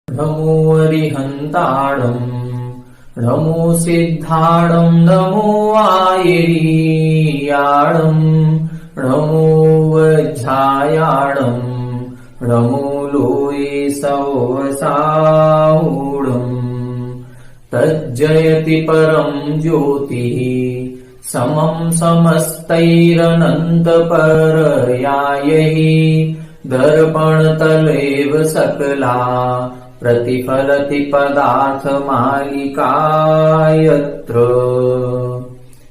नमो अरिहन्ताणम् नमो सिद्धाणम् नमो आयिरीयाणम् नमो वज्झायाणम् नमो लोये सवसाऊढम् तज्जयति परम् ज्योतिः समम् समस्तैरनन्तपरयायैः दर्पणतलैव सकला प्रतिफलति पदार्थमालिकायत्र।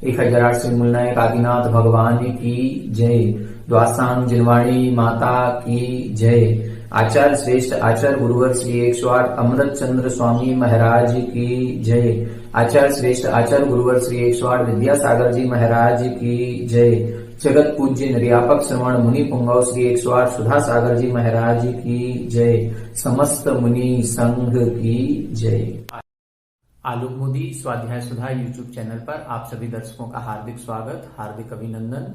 1008 मूलनायक आदिनाथ भगवान की जय। द्वासांग जिनवाणी माता की जय। आचार्य श्रेष्ठ आचार्य गुरुवर श्री 108 अमृत चंद्र स्वामी महाराज की जय। आचार्य श्रेष्ठ आचार्य गुरुवर श्री 108 विद्यासागर जी महाराज की जय। जगत पूज्य निर्यापक श्रवण मुनि पुंगव श्री 108 सुधा सागर जी महाराज की जय। समस्त मुनि संघ की जय। आलोक मोदी स्वाध्याय सुधा यूट्यूब चैनल पर आप सभी दर्शकों का हार्दिक स्वागत, हार्दिक अभिनंदन।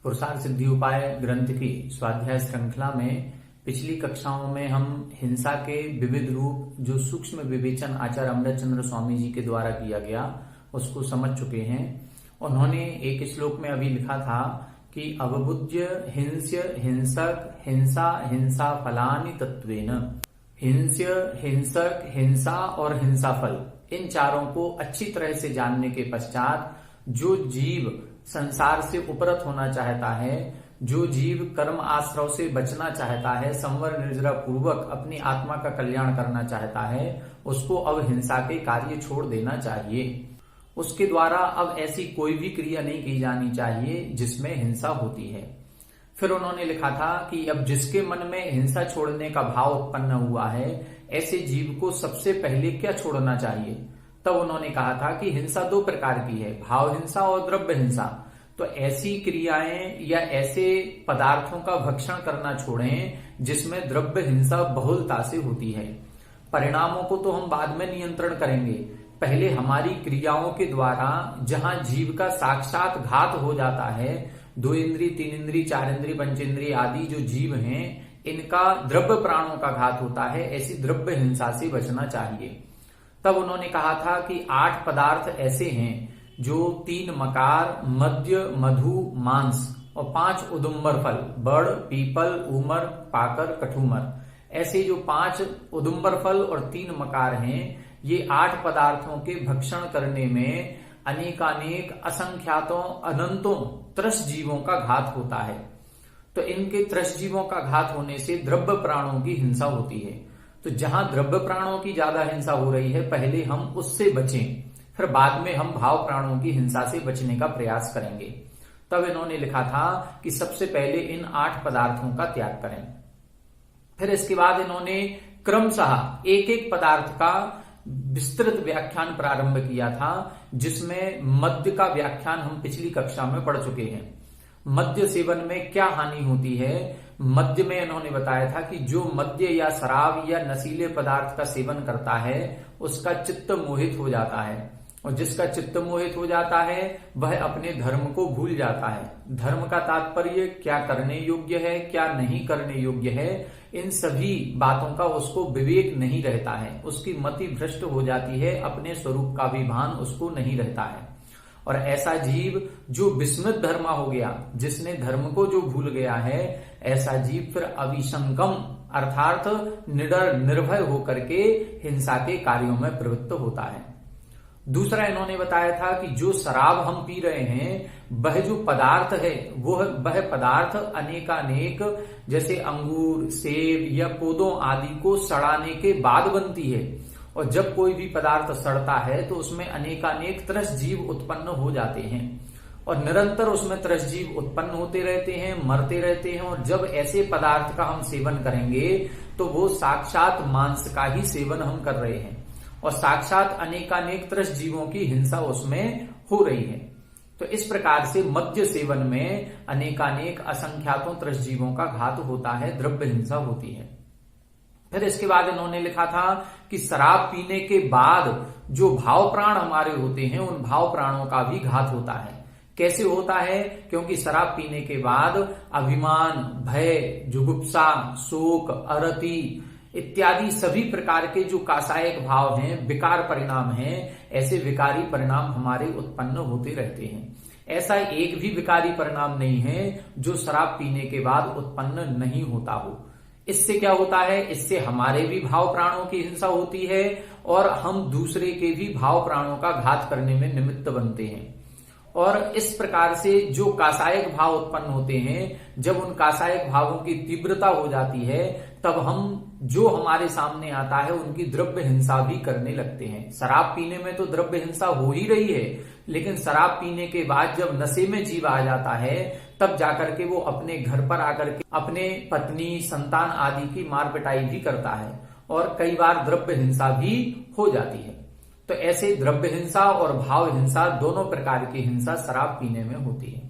पुरुषार्थ सिद्धि उपाय ग्रंथ की स्वाध्याय श्रृंखला में पिछली कक्षाओं में हम हिंसा के विविध रूप जो सूक्ष्म विवेचन आचार्य अमृत चंद्र स्वामी जी के द्वारा किया गया उसको समझ चुके हैं। उन्होंने एक श्लोक में अभी लिखा था कि अवबुद्ध्य हिंस्य हिंसक हिंसा हिंसा फलानि तत्वेन। हिंस्य हिंसक हिंसा और हिंसा फल, इन चारों को अच्छी तरह से जानने के पश्चात जो जीव संसार से उपरत होना चाहता है, जो जीव कर्म आश्रव से बचना चाहता है, संवर निर्जरा पूर्वक अपनी आत्मा का कल्याण करना चाहता है, उसको अब हिंसा के कार्य छोड़ देना चाहिए। उसके द्वारा अब ऐसी कोई भी क्रिया नहीं की जानी चाहिए जिसमें हिंसा होती है। फिर उन्होंने लिखा था कि अब जिसके मन में हिंसा छोड़ने का भाव उत्पन्न हुआ है, ऐसे जीव को सबसे पहले क्या छोड़ना चाहिए। तब उन्होंने कहा था कि हिंसा दो प्रकार की है, भाव हिंसा और द्रव्य हिंसा। तो ऐसी क्रियाएं या ऐसे पदार्थों का भक्षण करना छोड़ें जिसमें द्रव्य हिंसा बहुलता से होती है। परिणामों को तो हम बाद में नियंत्रण करेंगे, पहले हमारी क्रियाओं के द्वारा जहां जीव का साक्षात घात हो जाता है, 2 इंद्री 3 इंद्री 4 इंद्री पंचेंद्री आदि जो जीव हैं, इनका द्रव्य प्राणों का घात होता है, ऐसी द्रव्य हिंसा से बचना चाहिए। तब उन्होंने कहा था कि 8 पदार्थ ऐसे हैं जो 3 मकार, मद्य, मधु, मांस और 5 उदुम्बर फल, बड़, पीपल, उमर, पाकर, कठूमर, ऐसे जो 5 उदुम्बर फल और 3 मकार हैं, ये 8 पदार्थों के भक्षण करने में अनेकानेक असंख्यातों अनंतों त्रस जीवों का घात होता है। तो इनके त्रस जीवों का घात होने से द्रव्य प्राणों की हिंसा होती है। तो जहां द्रव्य प्राणों की ज्यादा हिंसा हो रही है, पहले हम उससे बचें, फिर बाद में हम भाव प्राणों की हिंसा से बचने का प्रयास करेंगे। तब इन्होंने लिखा था कि सबसे पहले इन 8 पदार्थों का त्याग करें। फिर इसके बाद इन्होंने क्रमशः एक एक पदार्थ का विस्तृत व्याख्यान प्रारंभ किया था, जिसमें मद्य का व्याख्यान हम पिछली कक्षा में पढ़ चुके हैं। मद्य सेवन में क्या हानि होती है, मद्य में इन्होंने बताया था कि जो मद्य या शराब या नशीले पदार्थ का सेवन करता है उसका चित्त मोहित हो जाता है, और जिसका चित्त मोहित हो जाता है वह अपने धर्म को भूल जाता है। धर्म का तात्पर्य क्या करने योग्य है, क्या नहीं करने योग्य है, इन सभी बातों का उसको विवेक नहीं रहता है, उसकी मति भ्रष्ट हो जाती है, अपने स्वरूप का भी भान उसको नहीं रहता है। और ऐसा जीव जो विस्मृत धर्मा हो गया, जिसने धर्म को जो भूल गया है, ऐसा जीव फिर अविशंकम अर्थात निडर निर्भय होकर के हिंसा के कार्यों में प्रवृत्त होता है। दूसरा इन्होंने बताया था कि जो शराब हम पी रहे हैं, वह जो पदार्थ है वह पदार्थ अनेकानेक जैसे अंगूर, सेब या पौधों आदि को सड़ाने के बाद बनती है, और जब कोई भी पदार्थ सड़ता है तो उसमें अनेकानेक त्रस जीव उत्पन्न हो जाते हैं, और निरंतर उसमें त्रस जीव उत्पन्न होते रहते हैं, मरते रहते हैं। और जब ऐसे पदार्थ का हम सेवन करेंगे तो वो साक्षात मांस का ही सेवन हम कर रहे हैं, और साक्षात अनेकानेक त्रस जीवों की हिंसा उसमें हो रही है। तो इस प्रकार से मद्य सेवन में अनेकानेक असंख्यातों त्रस जीवों का घात होता है, द्रव्य हिंसा होती है। फिर इसके बाद इन्होंने लिखा था कि शराब पीने के बाद जो भाव प्राण हमारे होते हैं, उन भाव प्राणों का भी घात होता है। कैसे होता है? क्योंकि शराब पीने के बाद अभिमान, भय, जुगुप्सा, शोक, अरति, इत्यादि सभी प्रकार के जो कासायक भाव हैं, विकार परिणाम हैं, ऐसे विकारी परिणाम हमारे उत्पन्न होते रहते हैं। ऐसा एक भी विकारी परिणाम नहीं है जो शराब पीने के बाद उत्पन्न नहीं होता हो। इससे क्या होता है, इससे हमारे भी भाव प्राणों की हिंसा होती है और हम दूसरे के भी भाव प्राणों का घात करने में निमित्त बनते हैं। और इस प्रकार से जो कासायक भाव उत्पन्न होते हैं, जब उन कासायक भावों की तीव्रता हो जाती है, तब हम जो हमारे सामने आता है उनकी द्रव्य हिंसा भी करने लगते हैं। शराब पीने में तो द्रव्य हिंसा हो ही रही है, लेकिन शराब पीने के बाद जब नशे में जीव आ जाता है, तब जाकर के वो अपने घर पर आकर के अपने पत्नी, संतान आदि की मार पिटाई भी करता है और कई बार द्रव्य हिंसा भी हो जाती है। तो ऐसे द्रव्य हिंसा और भाव हिंसा दोनों प्रकार की हिंसा शराब पीने में होती है।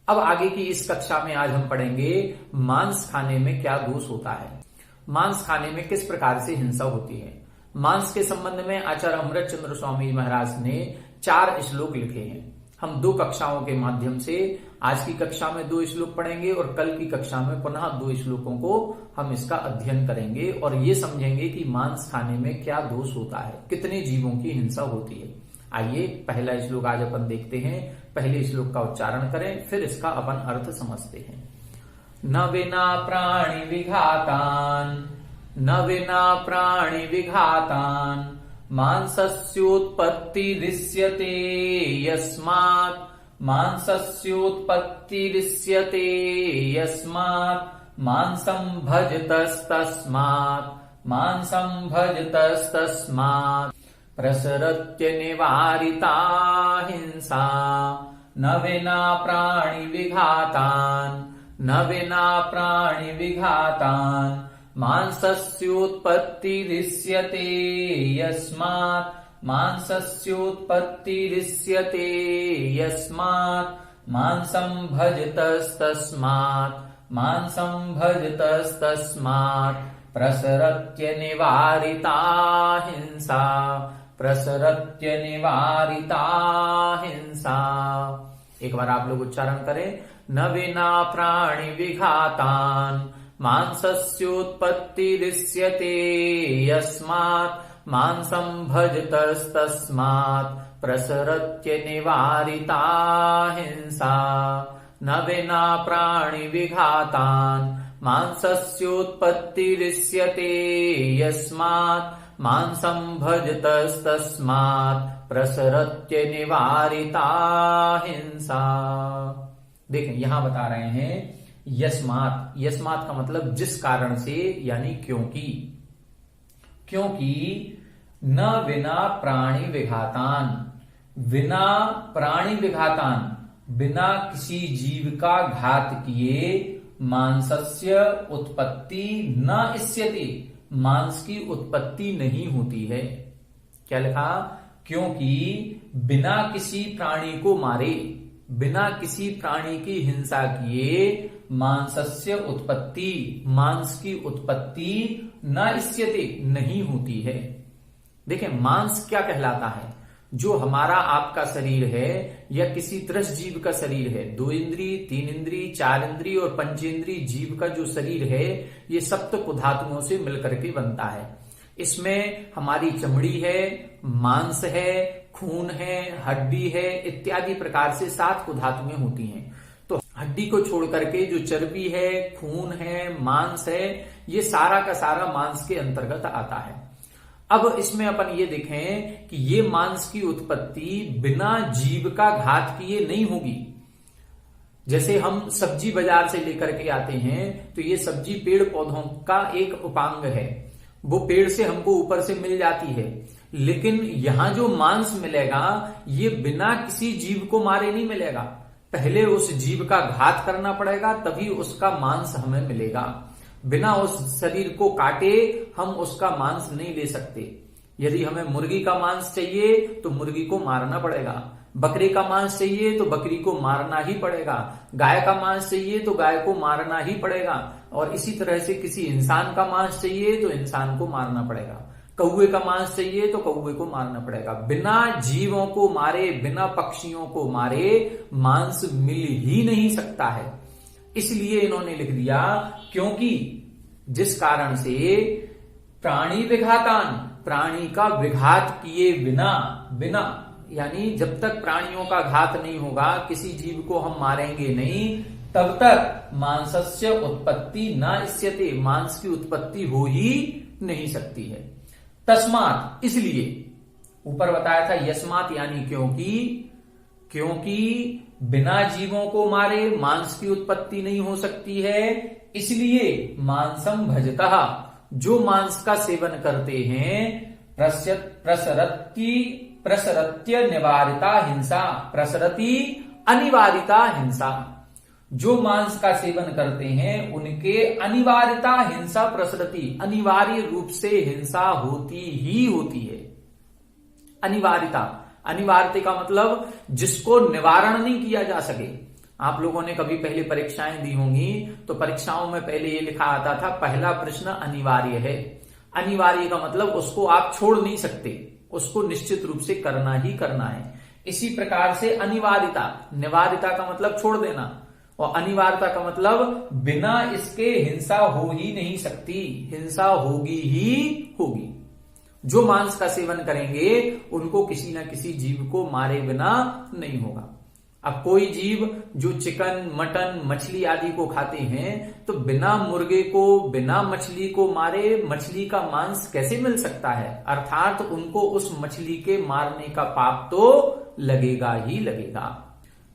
अब आगे की इस कक्षा में आज हम पढ़ेंगे मांस खाने में क्या दोष होता है, मांस खाने में किस प्रकार से हिंसा होती है। मांस के संबंध में आचार्य अमृत चंद्र स्वामी महाराज ने 4 श्लोक लिखे हैं। हम 2 कक्षाओं के माध्यम से आज की कक्षा में 2 श्लोक पढ़ेंगे और कल की कक्षा में पुनः 2 श्लोकों को हम इसका अध्ययन करेंगे और ये समझेंगे कि मांस खाने में क्या दोष होता है, कितने जीवों की हिंसा होती है। आइए पहला श्लोक आज अपन देखते हैं। पहले श्लोक का उच्चारण करें, फिर इसका अपन अर्थ समझते हैं। न विना प्राणि विघातान, न विना प्राणि विघातान मांसस्योत्पत्तिरिष्यते यस्मात्, मांसस्योत्पत्तिरिष्यते यस्मात् मांसं भजतस्तस्मात्, मांसं भजतस्तस्मात् प्रसरत्य निवारिता हिंसा। न विना प्राणि विघातान, न विना प्राणि विघातान मांसस्योत्पत्तिरिष्यते यस्मात्, मांसस्योत्पत्तिरिष्यते यस्मात् मांसं भजतस्तस्मात्, मांसं भजतस्तस्मात् प्रसरत्य निवारिता हिंसा, प्रसरत्य निवारिता हिंसा। एक बार आप लोग उच्चारण करें। न विना प्राणि विघातान मांसस्योत्पत्तिरिष्यते यस्मात्, मांसं भजतस्तस्मात् प्रसरत्य निवारिता हिंसा। न विना प्राणि विघातान मांसस्योत्पत्तिरिष्यते यस्मात्, मांसं भजतस्तस्मात् प्रसरत्य निवारिता हिंसा। देखें यहां बता रहे हैं यस्मात्, यस्मात् का मतलब जिस कारण से, यानी क्योंकि। क्योंकि न विना प्राणि विघातान, बिना प्राणि विघातान, बिना किसी जीव का घात किए मांसस्य उत्पत्ति न इष्यते, मांस की उत्पत्ति नहीं होती है। क्या लिखा? क्योंकि बिना किसी प्राणी को मारे, बिना किसी प्राणी की हिंसा किए मांसस्य उत्पत्ति, मांस की उत्पत्ति न इष्यते, नहीं होती है। देखें मांस क्या कहलाता है? जो हमारा आपका शरीर है या किसी त्रस जीव का शरीर है, 2 इंद्री, 3 इंद्री, 4 इंद्री और पंचेंद्री जीव का जो शरीर है, ये सप्त कुधातुओं से मिलकर के बनता है। इसमें हमारी चमड़ी है, मांस है, खून है, हड्डी है, इत्यादि प्रकार से 7 कुधातुएं होती हैं। तो हड्डी को छोड़ करके जो चर्बी है, खून है, मांस है, ये सारा का सारा मांस के अंतर्गत आता है। अब इसमें अपन ये देखें कि ये मांस की उत्पत्ति बिना जीव का घात किए नहीं होगी। जैसे हम सब्जी बाजार से लेकर के आते हैं तो ये सब्जी पेड़ पौधों का एक उपांग है, वो पेड़ से हमको ऊपर से मिल जाती है। लेकिन यहां जो मांस मिलेगा ये बिना किसी जीव को मारे नहीं मिलेगा, पहले उस जीव का घात करना पड़ेगा तभी उसका मांस हमें मिलेगा। बिना उस शरीर को काटे हम उसका मांस नहीं ले सकते। यदि हमें मुर्गी का मांस चाहिए तो मुर्गी को मारना पड़ेगा, बकरे का मांस चाहिए तो बकरी को मारना ही पड़ेगा, गाय का मांस चाहिए तो गाय को मारना ही पड़ेगा, और इसी तरह से किसी इंसान का मांस चाहिए तो इंसान को मारना पड़ेगा, कौवे का मांस चाहिए तो कौवे को मारना पड़ेगा। बिना जीवों को मारे, बिना पक्षियों को मारे मांस मिल ही नहीं सकता है। इसलिए इन्होंने लिख दिया क्योंकि जिस कारण से प्राणी विघातान, प्राणी का विघात किए बिना, बिना यानी जब तक प्राणियों का घात नहीं होगा, किसी जीव को हम मारेंगे नहीं, तब तक मांसस्य उत्पत्ति न इष्यते, मांस की उत्पत्ति हो ही नहीं सकती है। तस्मात, इसलिए ऊपर बताया था यस्मात यानी क्योंकि, क्योंकि बिना जीवों को मारे मांस की उत्पत्ति नहीं हो सकती है, इसलिए मांसम भजतः, जो मांस का सेवन करते हैं, प्रसरत्य निवारिता हिंसा, प्रसरति अनिवारिता हिंसा, जो मांस का सेवन करते हैं उनके अनिवार्यता हिंसा प्रसरति, अनिवार्य रूप से हिंसा होती ही होती है। अनिवार्यता, अनिवार्यता का मतलब जिसको निवारण नहीं किया जा सके। आप लोगों ने कभी पहले परीक्षाएं दी होंगी तो परीक्षाओं में पहले ये लिखा आता था पहला प्रश्न अनिवार्य है। अनिवार्य का मतलब उसको आप छोड़ नहीं सकते, उसको निश्चित रूप से करना ही करना है। इसी प्रकार से अनिवार्यता, निवार्यता का मतलब छोड़ देना, और अनिवार्यता का मतलब बिना इसके हिंसा हो ही नहीं सकती, हिंसा होगी ही होगी। जो मांस का सेवन करेंगे उनको किसी न किसी जीव को मारे बिना नहीं होगा। अब कोई जीव जो चिकन, मटन, मछली आदि को खाते हैं तो बिना मुर्गे को, बिना मछली को मारे मछली का मांस कैसे मिल सकता है? अर्थात उनको उस मछली के मारने का पाप तो लगेगा ही लगेगा।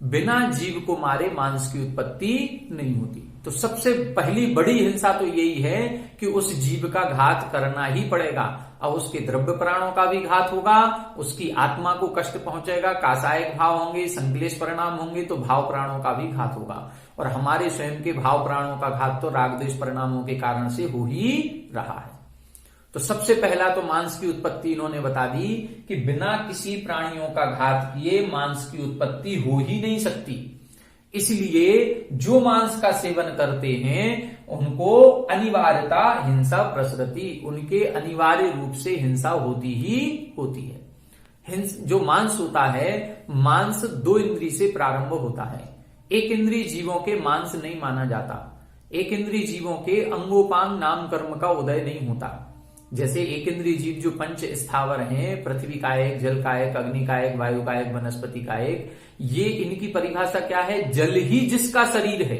बिना जीव को मारे मांस की उत्पत्ति नहीं होती। तो सबसे पहली बड़ी हिंसा तो यही है कि उस जीव का घात करना ही पड़ेगा। अब उसके द्रव्य प्राणों का भी घात होगा, उसकी आत्मा को कष्ट पहुंचेगा, कासायिक भाव होंगे, संक्लेश परिणाम होंगे, तो भाव प्राणों का भी घात होगा। और हमारे स्वयं के भाव प्राणों का घात तो राग द्वेष परिणामों के कारण से हो ही रहा है। तो सबसे पहला तो मांस की उत्पत्ति इन्होंने बता दी कि बिना किसी प्राणियों का घात किए मांस की उत्पत्ति हो ही नहीं सकती। इसलिए जो मांस का सेवन करते हैं उनको अनिवार्यता हिंसा प्रसरति, उनके अनिवार्य रूप से हिंसा होती ही होती है। जो मांस होता है, मांस 2 इंद्रिय से प्रारंभ होता है। एक इंद्रिय जीवों के मांस नहीं माना जाता। एक इंद्रिय जीवों के अंगोपांग नाम कर्म का उदय नहीं होता। जैसे एक इंद्रिय जीव जो पंच स्थावर हैं, पृथ्वी कायक, जल कायक, अग्नि कायक, वायु कायक, वनस्पति कायक, ये इनकी परिभाषा क्या है? जल ही जिसका शरीर है,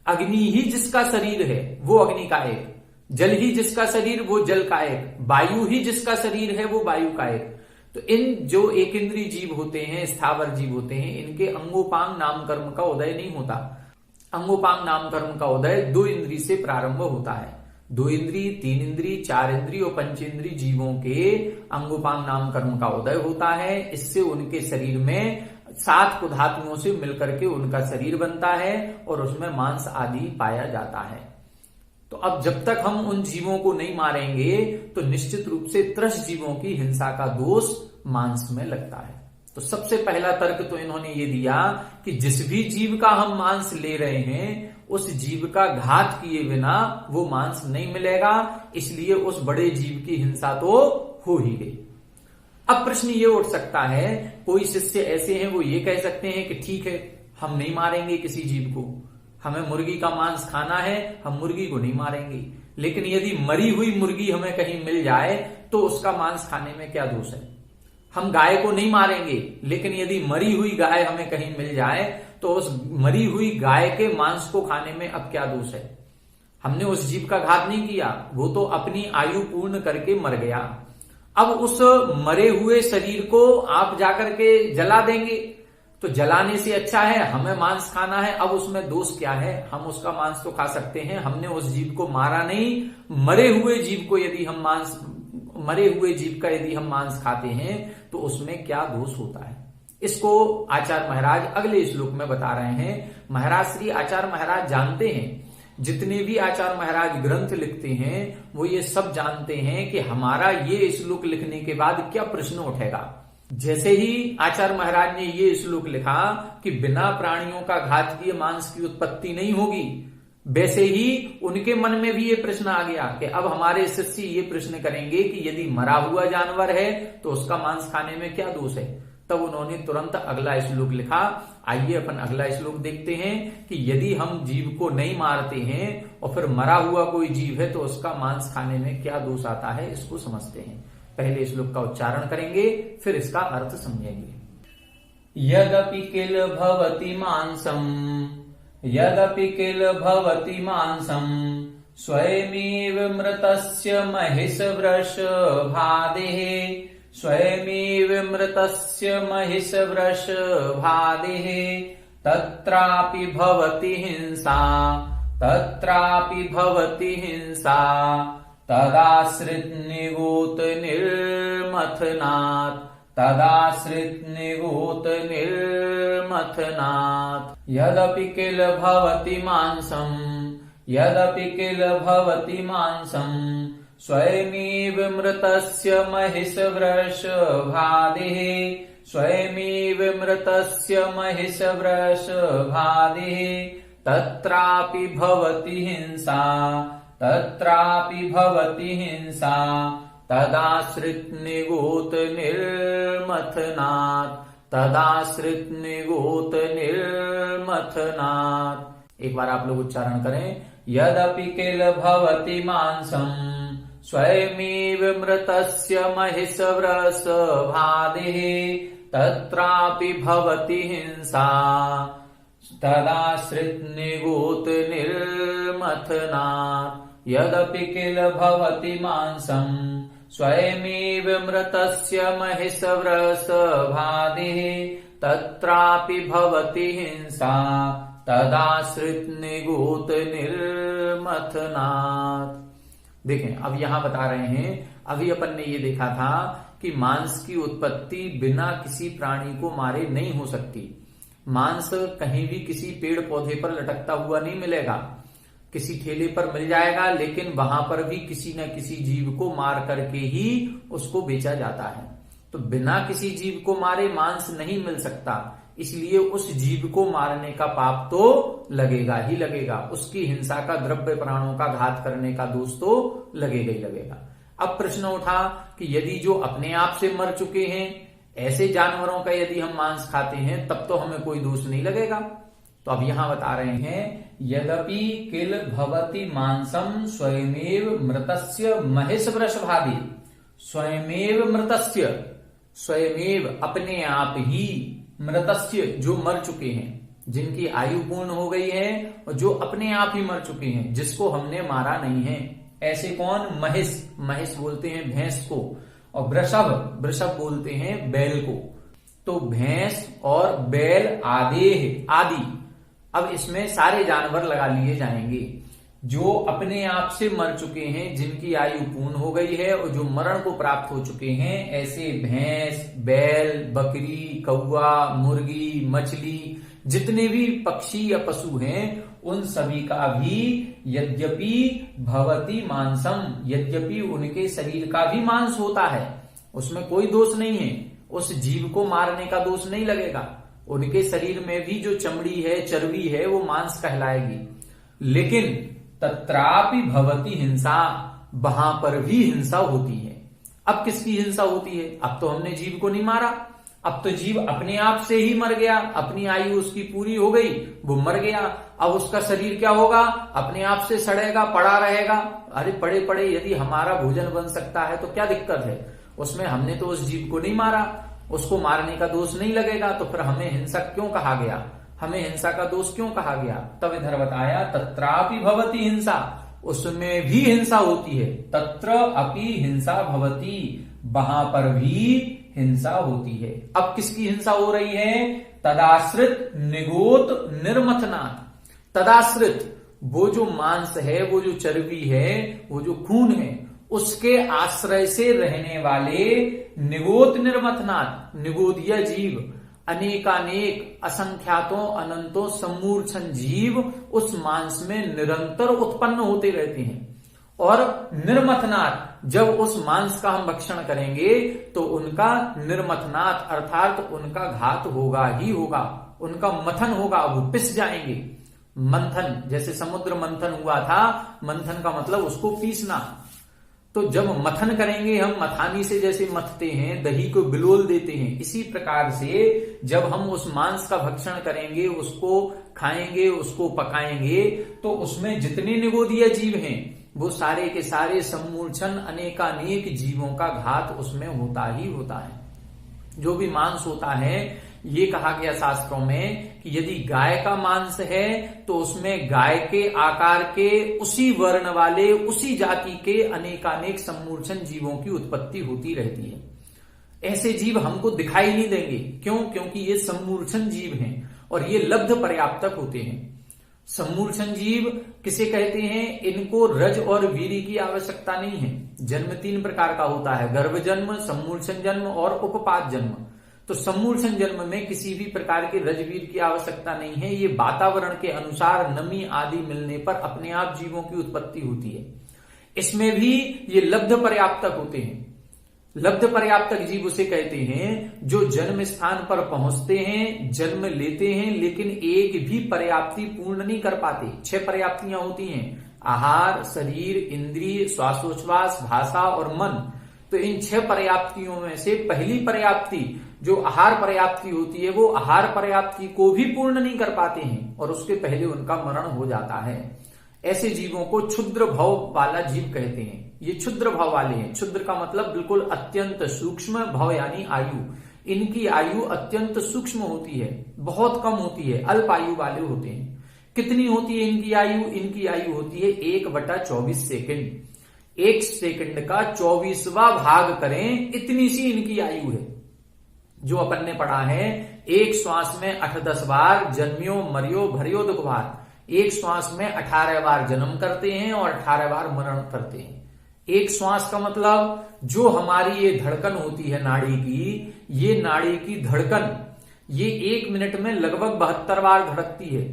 अग्नि ही जिसका शरीर है वो अग्नि कायक, जल ही जिसका शरीर वो जल कायक, वायु ही जिसका शरीर है वो वायु कायक। तो इन जो एक इंद्रिय जीव होते हैं, स्थावर जीव होते हैं, इनके अंगोपांग नाम कर्म का उदय नहीं होता। अंगोपांग नाम कर्म का उदय 2 इंद्रिय से प्रारंभ होता है। 2 इंद्रिय, 3 इंद्रिय, 4 इंद्रिय और पंचेंद्रिय जीवों के अंगोपांग नाम कर्म का उदय होता है। इससे उनके शरीर में 7 धातुओं से मिलकर के उनका शरीर बनता है और उसमें मांस आदि पाया जाता है। तो अब जब तक हम उन जीवों को नहीं मारेंगे तो निश्चित रूप से त्रस्त जीवों की हिंसा का दोष मांस में लगता है। तो सबसे पहला तर्क तो इन्होंने ये दिया कि जिस भी जीव का हम मांस ले रहे हैं उस जीव का घात किए बिना वो मांस नहीं मिलेगा, इसलिए उस बड़े जीव की हिंसा तो हो ही गई। अब प्रश्न ये उठ सकता है, कोई शिष्य ऐसे हैं वो ये कह सकते हैं कि ठीक है हम नहीं मारेंगे किसी जीव को, हमें मुर्गी का मांस खाना है, हम मुर्गी को नहीं मारेंगे। लेकिन यदि मरी हुई मुर्गी हमें कहीं मिल जाए तो उसका मांस खाने में क्या दोष है? हम गाय को नहीं मारेंगे, लेकिन यदि मरी हुई गाय हमें कहीं मिल जाए तो उस मरी हुई गाय के मांस को खाने में अब क्या दोष है? हमने उस जीव का घात नहीं किया, वो तो अपनी आयु पूर्ण करके मर गया। अब उस मरे हुए शरीर को आप जाकर के जला देंगे तो जलाने से अच्छा है हमें मांस खाना है। अब उसमें दोष क्या है? हम उसका मांस तो खा सकते हैं, हमने उस जीव को मारा नहीं। मरे हुए जीव को यदि हम मरे हुए जीव का यदि हम मांस खाते हैं तो उसमें क्या दोष होता है? इसको आचार्य महाराज अगले श्लोक में बता रहे हैं। महाराज श्री आचार्य महाराज जानते हैं, जितने भी आचार्य महाराज ग्रंथ लिखते हैं वो ये सब जानते हैं कि हमारा ये श्लोक लिखने के बाद क्या प्रश्न उठेगा। जैसे ही आचार्य महाराज ने ये श्लोक लिखा कि बिना प्राणियों का घात किए मांस की उत्पत्ति नहीं होगी, वैसे ही उनके मन में भी ये प्रश्न आ गया कि अब हमारे शिष्य ये प्रश्न करेंगे कि यदि मरा हुआ जानवर है तो उसका मांस खाने में क्या दोष है? तब उन्होंने तुरंत अगला श्लोक लिखा। आइए अपन अगला श्लोक देखते हैं कि यदि हम जीव को नहीं मारते हैं और फिर मरा हुआ कोई जीव है तो उसका मांस खाने में क्या दोष आता है, इसको समझते हैं। पहले श्लोक का उच्चारण करेंगे, फिर इसका अर्थ समझेंगे। यदपि किल भवति मांसम, यदपि किल भवति मांसम, स्वयमेव मृतस्य महिषवृषभादेः, स्वयमेव मृतस्य महिषवृषभादेः, तत्रापि भवति हिंसा, तत्रापि भवति हिंसा, तदाश्रित निगोत निर्मथनात्, तदाश्रित निगोत निर्मथनात्। यदपि किल भवति मांसम, यदपि किल भवति मांसम, स्वयमेव मृतस्य महिषवृषभादेः, स्वयमेव मृतस्य महिषवृषभादेः, तत्रापि भवति हिंसा, तत्रापि भवति हिंसा, तदाश्रित निगोत निर्मथनात्, तदाश्रित निगोत निर्मथनात्। एक बार आप लोग उच्चारण करें। यदपि किल भवति मांसम, स्वयमेव मृतस्य महिषवृषभादेः, तत्रापि भवति हिंसा, तदाश्रित निगोत निर्मथनात्। यदपि किल भवति मांसम, स्वयमेव मृतस्य महिषवृषभादेः, तत्रापि भवति हिंसा, तदाश्रित निगोत निर्मथनात्। देखें, अब यहां बता रहे हैं, अभी अपन ने ये देखा था कि मांस की उत्पत्ति बिना किसी प्राणी को मारे नहीं हो सकती। मांस कहीं भी किसी पेड़ पौधे पर लटकता हुआ नहीं मिलेगा, किसी ठेले पर मिल जाएगा, लेकिन वहां पर भी किसी न किसी जीव को मार करके ही उसको बेचा जाता है। तो बिना किसी जीव को मारे मांस नहीं मिल सकता, इसलिए उस जीव को मारने का पाप तो लगेगा ही लगेगा, उसकी हिंसा का, द्रव्य प्राणों का घात करने का दोष तो लगेगा ही लगेगा। अब प्रश्न उठा कि यदि जो अपने आप से मर चुके हैं ऐसे जानवरों का यदि हम मांस खाते हैं तब तो हमें कोई दोष नहीं लगेगा। तो अब यहां बता रहे हैं, यद्यपि किल भवति मांसम, स्वयमेव मृतस्य महिषवृषभादि, स्वयमेव मृतस्य, स्वयमेव अपने आप ही, मृतस्य जो मर चुके हैं, जिनकी आयु पूर्ण हो गई है और जो अपने आप ही मर चुके हैं, जिसको हमने मारा नहीं है। ऐसे कौन? महिष, महिष बोलते हैं भैंस को, और वृषभ, वृषभ बोलते हैं बैल को। तो भैंस और बैल आदि, अब इसमें सारे जानवर लगा लिए जाएंगे जो अपने आप से मर चुके हैं, जिनकी आयु पूर्ण हो गई है और जो मरण को प्राप्त हो चुके हैं। ऐसे भैंस, बैल, बकरी, कौवा, मुर्गी, मछली, जितने भी पक्षी या पशु हैं, उन सभी का भी यद्यपि भवति मांसम, यद्यपि उनके शरीर का भी मांस होता है, उसमें कोई दोष नहीं है, उस जीव को मारने का दोष नहीं लगेगा। उनके शरीर में भी जो चमड़ी है, चर्बी है, वो मांस कहलाएगी। लेकिन तत्रापि भवति हिंसा, वहां पर भी हिंसा होती है। अब किसकी हिंसा होती है? अब तो हमने जीव को नहीं मारा, अब तो जीव अपने आप से ही मर गया, अपनी आयु उसकी पूरी हो गई, वो मर गया। अब उसका शरीर क्या होगा? अपने आप से सड़ेगा, पड़ा रहेगा। अरे पड़े पड़े यदि हमारा भोजन बन सकता है तो क्या दिक्कत है? उसमें हमने तो उस जीव को नहीं मारा, उसको मारने का दोष नहीं लगेगा, तो फिर हमें हिंसक क्यों कहा गया? हमें हिंसा का दोष क्यों कहा गया? तब इधर बताया तत्रापि भवति हिंसा, उसमें भी हिंसा होती है। तत्र अपि हिंसा भवति, वहां पर भी हिंसा होती है। अब किसकी हिंसा हो रही है? तदाश्रित निगोत निर्मथनात्। तदाश्रित, वो जो मांस है, वो जो चर्बी है, वो जो खून है, उसके आश्रय से रहने वाले निगोत निर्मथनात्, निगोदीय जीव, अनेकानेक असंख्यातों अनंतों सम्मूर्छन जीव उस मांस में निरंतर उत्पन्न होते रहते हैं। और निर्मथनात्, जब उस मांस का हम भक्षण करेंगे तो उनका निर्मथनात् अर्थात उनका घात होगा ही होगा, उनका मथन होगा, वो पिस जाएंगे। मंथन, जैसे समुद्र मंथन हुआ था, मंथन का मतलब उसको पीसना। तो जब मथन करेंगे, हम मथानी से जैसे मथते हैं, दही को बिलोल देते हैं, इसी प्रकार से जब हम उस मांस का भक्षण करेंगे, उसको खाएंगे, उसको पकाएंगे, तो उसमें जितने निगोदीय जीव हैं वो सारे के सारे सम्मूर्छन, अनेकानेक जीवों का घात उसमें होता ही होता है। जो भी मांस होता है, ये कहा गया शास्त्रों में कि यदि गाय का मांस है तो उसमें गाय के आकार के, उसी वर्ण वाले, उसी जाति के अनेकानेक सम्मूर्छन जीवों की उत्पत्ति होती रहती है। ऐसे जीव हमको दिखाई नहीं देंगे। क्यों? क्योंकि ये सम्मूर्छन जीव हैं और ये लब्ध पर्याप्तक होते हैं। सम्मूर्छन जीव किसे कहते हैं? इनको रज और वीर्य की आवश्यकता नहीं है। जन्म 3 प्रकार का होता है, गर्भ जन्म, सम्मूर्छन जन्म और उपपात जन्म। तो सम्मूर्छन जन्म में किसी भी प्रकार के रजवीर की आवश्यकता नहीं है। ये वातावरण के अनुसार नमी आदि मिलने पर अपने आप जीवों की उत्पत्ति होती है। इसमें भी ये लब्ध पर्याप्तक होते हैं। लब्ध पर्याप्तक जीव उसे कहते हैं जो जन्म स्थान पर पहुंचते हैं, जन्म लेते हैं, लेकिन एक भी पर्याप्ति पूर्ण नहीं कर पाते। 6 पर्याप्तियां होती हैं, आहार, शरीर, इंद्रिय, श्वासोच्छ्वास, भाषा और मन। तो इन 6 पर्याप्तियों में से पहली पर्याप्ति जो आहार पर्याप्ति होती है, वो आहार पर्याप्ति को भी पूर्ण नहीं कर पाते हैं और उसके पहले उनका मरण हो जाता है। ऐसे जीवों को क्षुद्र भाव वाला जीव कहते हैं। ये क्षुद्र भाव वाले हैं। क्षुद्र का मतलब बिल्कुल अत्यंत सूक्ष्म, भाव यानी आयु। इनकी आयु अत्यंत सूक्ष्म होती है, बहुत कम होती है, अल्प आयु वाले होते हैं। कितनी होती है इनकी आयु? इनकी आयु होती है 1/24 सेकंड। 1 सेकंड का 24वां भाग करें, इतनी सी इनकी आयु है। जो अपन ने पढ़ा है, एक श्वास में 8-10 बार जन्मियो मरियो भरियो दुख भार। एक श्वास में 18 बार जन्म करते हैं और 18 बार मरण करते हैं। एक श्वास का मतलब जो हमारी ये धड़कन होती है नाड़ी की, ये नाड़ी की धड़कन ये 1 मिनट में लगभग 72 बार धड़कती है।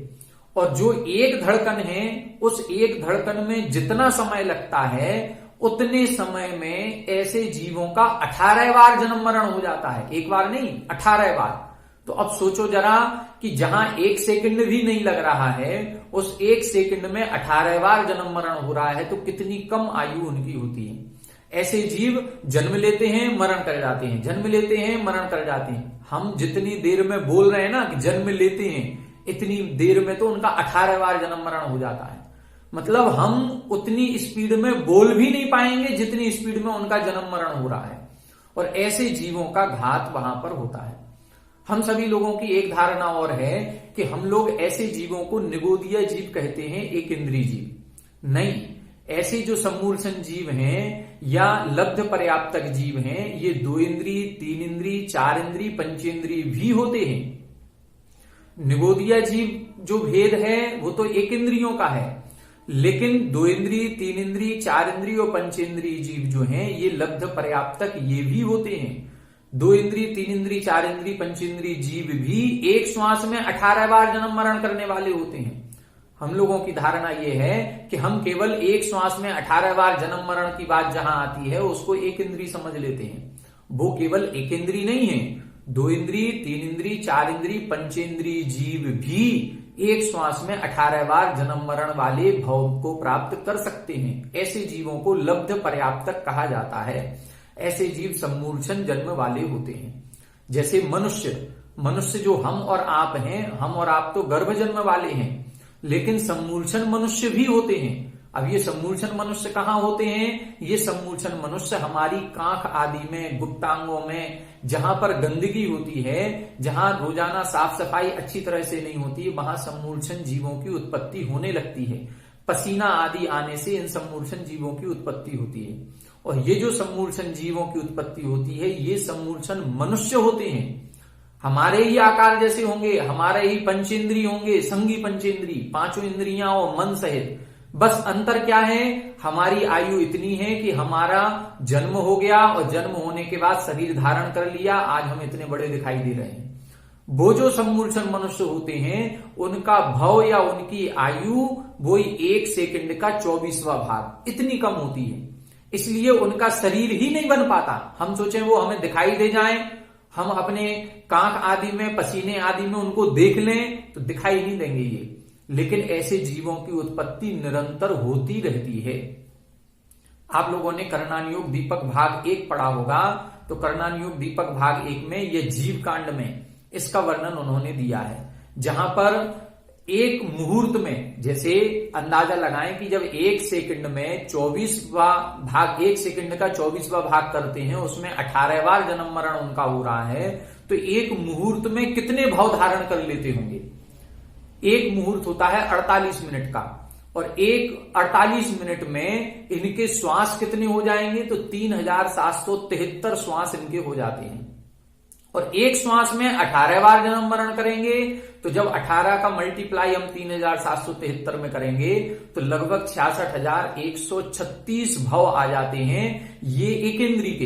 और जो एक धड़कन है, उस एक धड़कन में जितना समय लगता है उतने समय में ऐसे जीवों का 18 बार जन्म मरण हो जाता है। एक बार नहीं, 18 बार। तो अब सोचो जरा कि जहां 1 सेकंड भी नहीं लग रहा है, उस 1 सेकंड में 18 बार जन्म मरण हो रहा है, तो कितनी कम आयु उनकी होती है। ऐसे जीव जन्म लेते हैं, मरण कर जाते हैं, जन्म लेते हैं, मरण कर जाते हैं। हम जितनी देर में बोल रहे हैं ना कि जन्म लेते हैं, इतनी देर में तो उनका 18 बार जन्म मरण हो जाता है। मतलब हम उतनी स्पीड में बोल भी नहीं पाएंगे जितनी स्पीड में उनका जन्म मरण हो रहा है। और ऐसे जीवों का घात वहां पर होता है। हम सभी लोगों की एक धारणा और है कि हम लोग ऐसे जीवों को निगोदीय जीव कहते हैं, एक इंद्रिय जीव नहीं। ऐसे जो सम्मूर्छन जीव हैं या लब्ध पर्याप्तक जीव हैं, ये 2 इंद्रिय, 3 इंद्रिय, 4 इंद्रिय, पंचेंद्रिय भी होते हैं। निगोदीय जीव जो भेद है वो तो एक इंद्रियों का है, लेकिन 2 इंद्रिय, 3 इंद्रिय, 4 इंद्रिय और पंचेंद्रिय जीव जो हैं, ये लब्ध पर्याप्तक ये भी होते हैं। 2 इंद्रिय, 3 इंद्रिय, 4 इंद्रिय, पंचेंद्रिय जीव भी एक श्वास में 18 बार जन्म मरण करने वाले होते हैं। हम लोगों की धारणा यह है कि हम केवल एक श्वास में 18 बार जन्म मरण की बात जहां आती है उसको एक इंद्रिय समझ लेते हैं। वो केवल एक इंद्रिय नहीं है, 2 इंद्रिय, 3 इंद्रिय, 4 इंद्रिय, पंचेंद्रिय जीव भी एक श्वास में 18 बार जन्म मरण वाले भाव को प्राप्त कर सकते हैं। ऐसे जीवों को लब्ध पर्याप्तक कहा जाता है। ऐसे जीव सम्मूर्छन जन्म वाले होते हैं। जैसे मनुष्य जो हम और आप हैं, हम और आप तो गर्भ जन्म वाले हैं, लेकिन सम्मूर्छन मनुष्य भी होते हैं। अब ये सम्मूर्छन मनुष्य कहाँ होते हैं? ये सम्मूर्छन मनुष्य हमारी कांख आदि में, गुप्तांगों में, जहां पर गंदगी होती है, जहां रोजाना साफ सफाई अच्छी तरह से नहीं होती है, वहां सम्मूर्छन जीवों की उत्पत्ति होने लगती है। पसीना आदि आने से इन सम्मूर्छन जीवों की उत्पत्ति होती है। और ये जो सम्मूर्छन जीवों की उत्पत्ति होती है, ये सम्मूर्छन मनुष्य होते हैं। हमारे ही आकार जैसे होंगे, हमारे ही पंचेंद्रिय होंगे, संगी पंचेंद्रिय, 5 इंद्रियां और मन सहित। बस अंतर क्या है? हमारी आयु इतनी है कि हमारा जन्म हो गया और जन्म होने के बाद शरीर धारण कर लिया, आज हम इतने बड़े दिखाई दे रहे हैं। वो जो सम्मूर्छन मनुष्य होते हैं, उनका भव या उनकी आयु वो 1 सेकंड का 24वां भाग, इतनी कम होती है। इसलिए उनका शरीर ही नहीं बन पाता। हम सोचें वो हमें दिखाई दे जाएं, हम अपने कांख आदि में, पसीने आदि में उनको देख लें तो दिखाई नहीं देंगे ये। लेकिन ऐसे जीवों की उत्पत्ति निरंतर होती रहती है। आप लोगों ने कर्णानुयोग दीपक भाग 1 पढ़ा होगा, तो कर्णानुयोग दीपक भाग 1 में ये जीव कांड में इसका वर्णन उन्होंने दिया है, जहां पर एक मुहूर्त में, जैसे अंदाजा लगाएं कि जब 1 सेकंड में 24वां भाग, 1 सेकंड का 24वां भाग करते हैं, उसमें 18 बार जन्म मरण उनका हो रहा है, तो एक मुहूर्त में कितने भाव धारण कर लेते होंगे। एक मुहूर्त होता है 48 मिनट का, और एक 48 मिनट में इनके श्वास कितने हो जाएंगे, तो 3773 श्वास इनके हो जाते हैं। और एक श्वास में 18 बार जन्म मरण करेंगे, तो जब 18 का मल्टीप्लाई हम 3773 में करेंगे तो लगभग 66,136 भव आ जाते हैं। ये एक इंद्री के,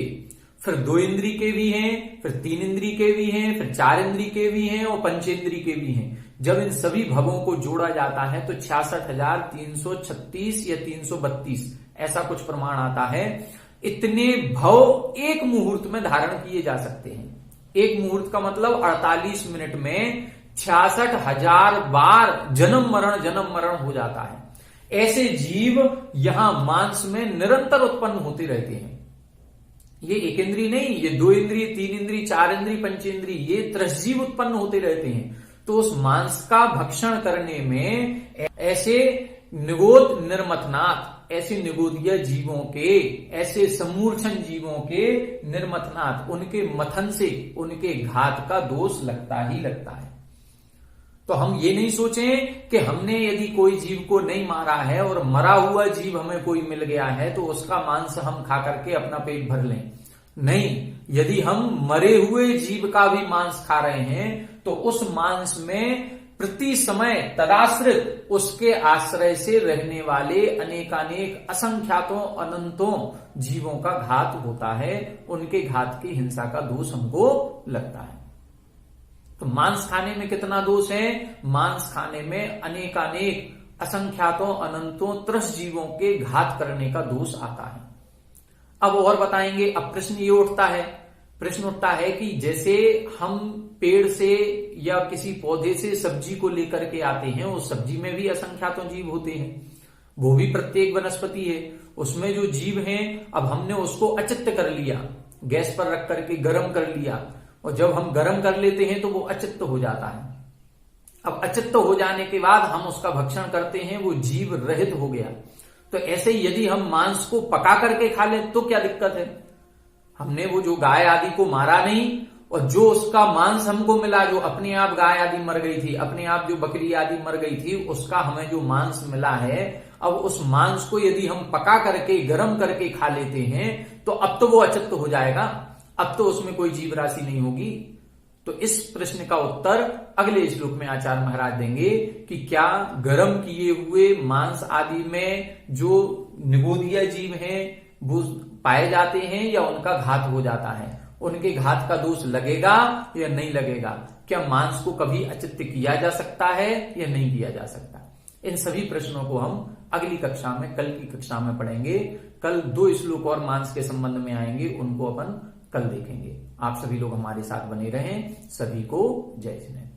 फिर 2 इंद्री के भी हैं, फिर 3 इंद्री के भी हैं, फिर 4 इंद्री के भी हैं और पंचेंद्री के भी हैं। जब इन सभी भवों को जोड़ा जाता है तो 66,336 या 332 ऐसा कुछ प्रमाण आता है। इतने भव एक मुहूर्त में धारण किए जा सकते हैं। एक मुहूर्त का मतलब 48 मिनट में 66,000 बार जन्म मरण हो जाता है। ऐसे जीव यहां मांस में निरंतर उत्पन्न होते रहते हैं। ये एक इंद्री नहीं, ये 2 इंद्री, 3 इंद्री, 4 इंद्री, पंचेंद्री, ये त्रसजीव उत्पन्न होते रहते हैं। तो उस मांस का भक्षण करने में ऐसे निगोद निर्मथनाथ, ऐसे निगोदिया जीवों के, ऐसे समूर्छन जीवों के निर्मथनाथ, उनके मथन से उनके घात का दोष लगता ही लगता है। तो हम ये नहीं सोचें कि हमने यदि कोई जीव को नहीं मारा है और मरा हुआ जीव हमें कोई मिल गया है तो उसका मांस हम खा करके अपना पेट भर लें। नहीं, यदि हम मरे हुए जीव का भी मांस खा रहे हैं तो उस मांस में प्रति समय तदाश्रित उसके आश्रय से रहने वाले अनेकानेक असंख्यातों अनंतों जीवों का घात होता है। उनके घात की हिंसा का दोष हमको लगता है। तो मांस खाने में कितना दोष है? मांस खाने में अनेकानेक असंख्यातों अनंतों त्रस जीवों के घात करने का दोष आता है। अब और बताएंगे। अब प्रश्न ये उठता है कि जैसे हम पेड़ से या किसी पौधे से सब्जी को लेकर के आते हैं, उस सब्जी में भी असंख्यातों जीव होते हैं, वो भी प्रत्येक वनस्पति है, उसमें जो जीव हैं, अब हमने उसको अचित्त कर लिया, गैस पर रख करके गर्म कर लिया, और जब हम गर्म कर लेते हैं तो वो अचित्त हो जाता है। अब अचित्त हो जाने के बाद हम उसका भक्षण करते हैं, वो जीव रहित हो गया। तो ऐसे ही यदि हम मांस को पका करके खा लें तो क्या दिक्कत है? हमने वो जो गाय आदि को मारा नहीं, और जो उसका मांस हमको मिला, जो अपने आप गाय आदि मर गई थी, अपने आप जो बकरी आदि मर गई थी, उसका हमें जो मांस मिला है, अब उस मांस को यदि हम पका करके गर्म करके खा लेते हैं तो अब तो वो अचित्त हो जाएगा, अब तो उसमें कोई जीव राशि नहीं होगी। तो इस प्रश्न का उत्तर अगले श्लोक में आचार्य महाराज देंगे कि क्या गर्म किए हुए मांस आदि में जो निगोदिया जीव हैं वो पाए जाते हैं या उनका घात हो जाता है? उनके घात का दोष लगेगा या नहीं लगेगा? क्या मांस को कभी अचित्त किया जा सकता है या नहीं किया जा सकता? इन सभी प्रश्नों को हम अगली कक्षा में, कल की कक्षा में पढ़ेंगे। कल 2 श्लोक और मांस के संबंध में आएंगे, उनको अपन कल देखेंगे। आप सभी लोग हमारे साथ बने रहें। सभी को जय श्री राम।